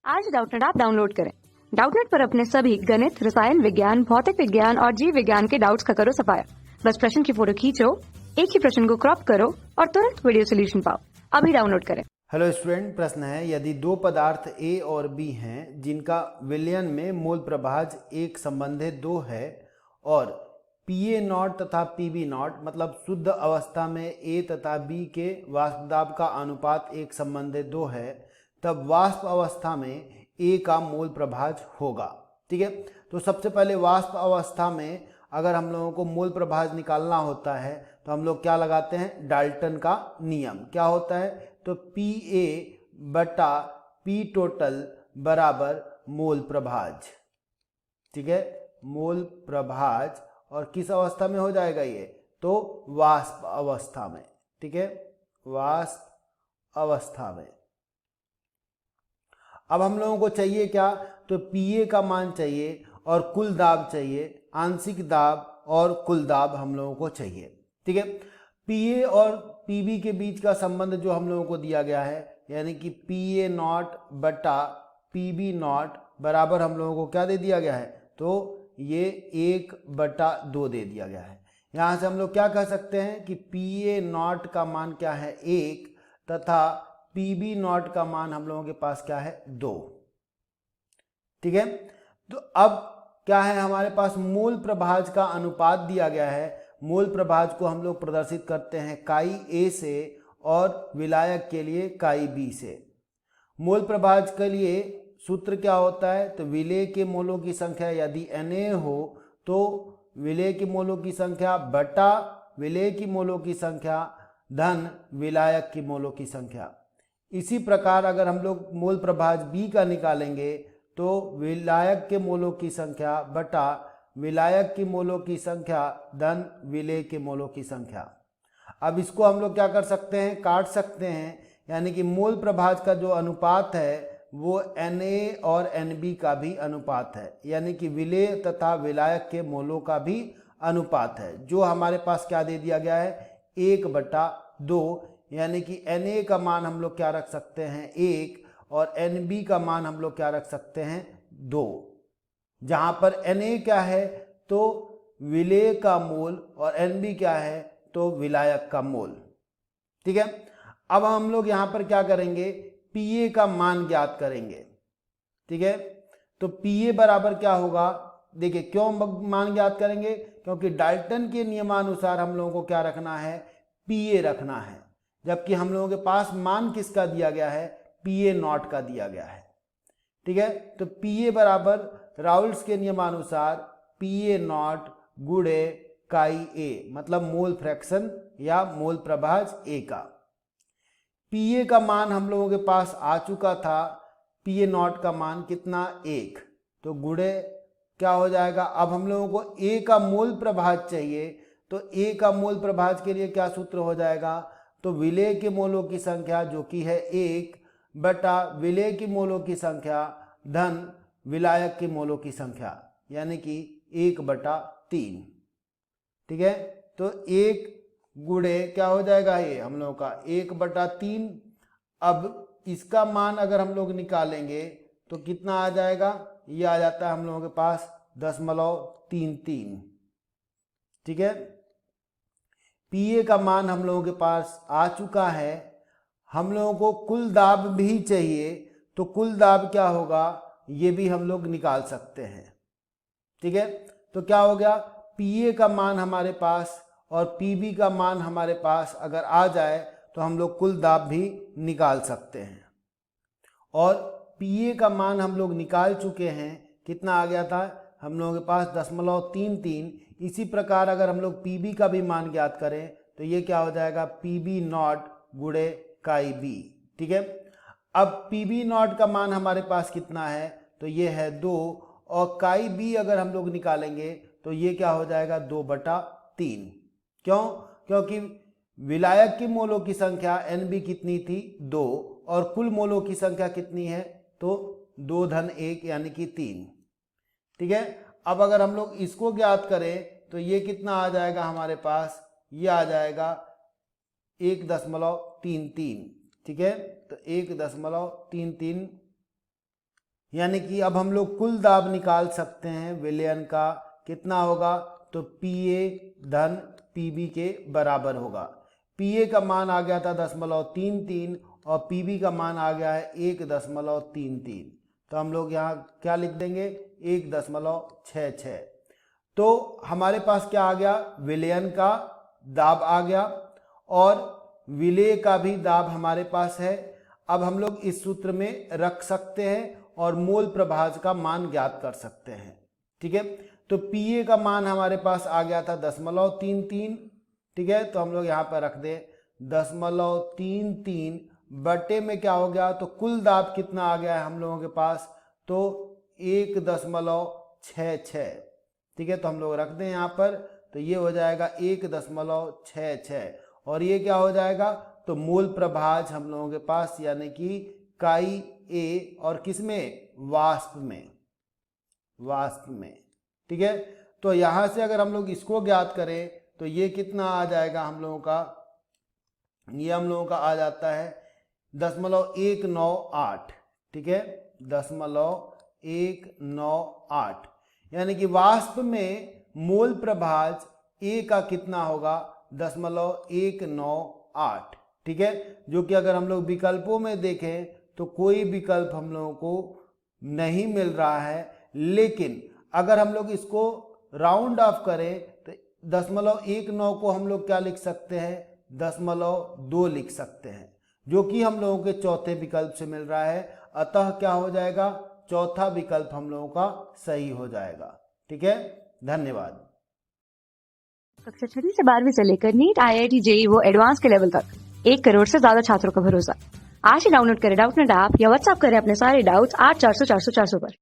आज Doubtnut app download करें। Doubtnut पर अपने सभी गणित, रसायन विज्ञान, भौतिक विज्ञान और जीव विज्ञान के डाउट्स का करो सफाया। बस प्रश्न की फोटो खींचो, एक ही प्रश्न को क्रॉप करो और तुरंत वीडियो सोल्यूशन पाओ। अभी डाउनलोड करें। हेलो स्टूडेंट, प्रश्न है यदि दो पदार्थ A और B हैं जिनका विलयन में मोल प्रभाज एक संबंधित 2 है और Pa0 तथा Pb0 मतलब शुद्ध अवस्था में A तथा B के वाष्प दाब का अनुपात एक संबंधित 2 है, तब वाष्प अवस्था में A का मोल प्रभाज होगा। ठीक है, तो सबसे पहले वाष्प अवस्था में अगर हम लोगों को मोल प्रभाज निकालना होता है तो हम लोग क्या लगाते हैं, डाल्टन का नियम। क्या होता है, तो Pa बटा P टोटल बराबर मोल प्रभाज। ठीक है, मोल प्रभाज और किस अवस्था में हो जाएगा ये, तो वाष्प अवस्था में। ठीक है, वाष्प अवस्था में। अब हम लोगों को चाहिए क्या, तो Pa का मान चाहिए और कुल दाब चाहिए, आंशिक दाब और कुल दाब हम लोगों को चाहिए। ठीक है, Pa और Pb के बीच का संबंध जो हम लोगों को दिया गया है, यानी कि Pa0 बटा Pb0 बराबर हम लोगों को क्या दे दिया गया है, तो ये 1/2 दे दिया गया है। यहाँ से हम लोग क्या कह सकते हैं कि Pa0 का मान क्या है, 1 तथा Pb0 का मान हम लोगों के पास क्या है, 2। ठीक है, तो अब क्या है, हमारे पास मोल प्रभाज का अनुपात दिया गया है। मोल प्रभाज को हम लोग प्रदर्शित करते हैं काई A से और विलायक के लिए काई B से। मोल प्रभाज के लिए सूत्र क्या होता है, तो विलेय के मोलों की संख्या यदि Na हो तो विलेय की मोलों की संख्या बटा विलेय की मोलों की संख्या धन विलायक की मोलों की संख्या। इसी प्रकार अगर हम लोग मोल प्रभाज B का निकालेंगे तो विलायक के मोलों की संख्या बटा विलायक की मोलों की संख्या धन विलेय के मोलों की संख्या। अब इसको हम लोग क्या कर सकते हैं, काट सकते हैं, यानी कि मोल प्रभाज का जो अनुपात है वो Na और Nb का भी अनुपात है, यानी कि विलेय तथा विलायक के मोलों का भी अनुपात है, जो हमारे पास क्या दे दिया गया है, 1/2। यानी कि Na का मान हम लोग क्या रख सकते हैं, 1 और Nb का मान हम लोग क्या रख सकते हैं, 2। जहां पर Na क्या है, तो विलेय का मोल और Nb क्या है, तो विलायक का मोल। ठीक है, अब हम लोग यहां पर क्या करेंगे, Pa का मान ज्ञात करेंगे। ठीक है, तो Pa बराबर क्या होगा, देखिए क्यों मान ज्ञात करेंगे, क्योंकि डाल्टन के नियमानुसार हम लोगों को क्या रखना है, Pa रखना है, जबकि हम लोगों के पास मान किसका दिया गया है, Pa0 का दिया गया है। ठीक है, तो Pa बराबर राउल्स के नियमानुसार Pa0 गुणे काई A, मतलब मोल फ्रैक्शन या मोल प्रभाज A का। Pa का मान हम लोगों के पास आ चुका था, Pa0 का मान कितना, 1, तो गुणे क्या हो जाएगा। अब हम लोगों को A का मोल प्रभाज चाहिए, तो A का मोल प्रभाज के लिए क्या सूत्र हो जाएगा, तो विलेय के मोलों की संख्या जो कि है 1 बटा विलेय की मोलों की संख्या धन विलायक के मोलों की संख्या, यानी कि 1/3। ठीक है, तो 1 गुणे क्या हो जाएगा, ये हम लोगों का 1/3। अब इसका मान अगर हम लोग निकालेंगे तो कितना आ जाएगा, ये आ जाता है हम लोगों के पास 0.33। ठीक है, Pa का मान हम लोगों के पास आ चुका है। हम लोगों को कुल दाब भी चाहिए, तो कुल दाब क्या होगा, ये भी हम लोग निकाल सकते हैं। ठीक है, तो क्या हो गया, Pa का मान हमारे पास और Pb का मान हमारे पास अगर आ जाए तो हम लोग कुल दाब भी निकाल सकते हैं। और Pa का मान हम लोग निकाल चुके हैं, कितना आ गया था हम लोगों के पास, 0.33। इसी प्रकार अगर हम लोग Pb का भी मान ज्ञात करें तो ये क्या हो जाएगा, Pb0 गुणे काई B। ठीक है, अब Pb0 का मान हमारे पास कितना है, तो ये है 2, और काई B अगर हम लोग निकालेंगे तो ये क्या हो जाएगा, 2/3। क्यों, क्योंकि विलायक की मोलों की संख्या Nb कितनी थी, 2, और कुल मोलों की संख्या कितनी है, तो 2 धन 1 यानी कि 3। ठीक है, अब अगर हम लोग इसको ज्ञात करें तो ये कितना आ जाएगा हमारे पास, ये आ जाएगा 1.33। ठीक है, तो 1.33 यानी कि अब हम लोग कुल दाब निकाल सकते हैं विलयन का। कितना होगा? तो PA धन PB के बराबर होगा। PA का मान आ गया था 0.33 और PB का मान आ गया है 1.33। तो हम लोग यहाँ क्या लिख देंगे? 1.66। तो हमारे पास क्या आ गया? विलयन का दाब आ गया और विलेय का भी दाब हमारे पास है। अब हम लोग इस सूत्र में रख सकते हैं और मोल प्रभाज का मान ज्ञात कर सकते हैं। ठीक है, तो PA का मान हमारे पास आ गया था 0.33। ठीक है, तो हम लोग यहाँ पर रख दें 0.33 बटे में क्या हो गया? तो कुल दाब कितना आ गया है हम लोगों के पास? तो 1.66। ठीक है, तो हम लोग रख दें यहाँ पर, तो ये हो जाएगा 1.66 और ये क्या हो जाएगा? तो मोल प्रभाज हम लोगों के पास, यानी कि काई A और किसमें? वाष्प में, वाष्प में। ठीक है, तो यहां से अगर हम लोग इसको ज्ञात करें तो ये कितना आ जाएगा हम लोगों का? ये हम लोगों का आ जाता है 0.198। ठीक है, 0.198, यानी कि वाष्प में मोल प्रभाज A का कितना होगा? 0.198। ठीक है, जो कि अगर हम लोग विकल्पों में देखें तो कोई विकल्प हम लोगों को नहीं मिल रहा है, लेकिन अगर हम लोग इसको राउंड ऑफ करें तो 0.19 को हम लोग क्या लिख सकते हैं? 0.2 लिख सकते हैं, जो कि हम लोगों के चौथे विकल्प से मिल रहा है। अतः क्या हो जाएगा? चौथा विकल्प हम लोगों का सही हो जाएगा। ठीक है, धन्यवाद। कक्षा 6 से 12वीं से लेकर नीट, IIT, JEE वो एडवांस के लेवल तक 1 करोड़ से ज्यादा छात्रों का भरोसा। आज ही डाउनलोड करें डाउटनेट ऐप या व्हाट्सएप करें अपने सारे डाउट्स 8400 400 400 पर।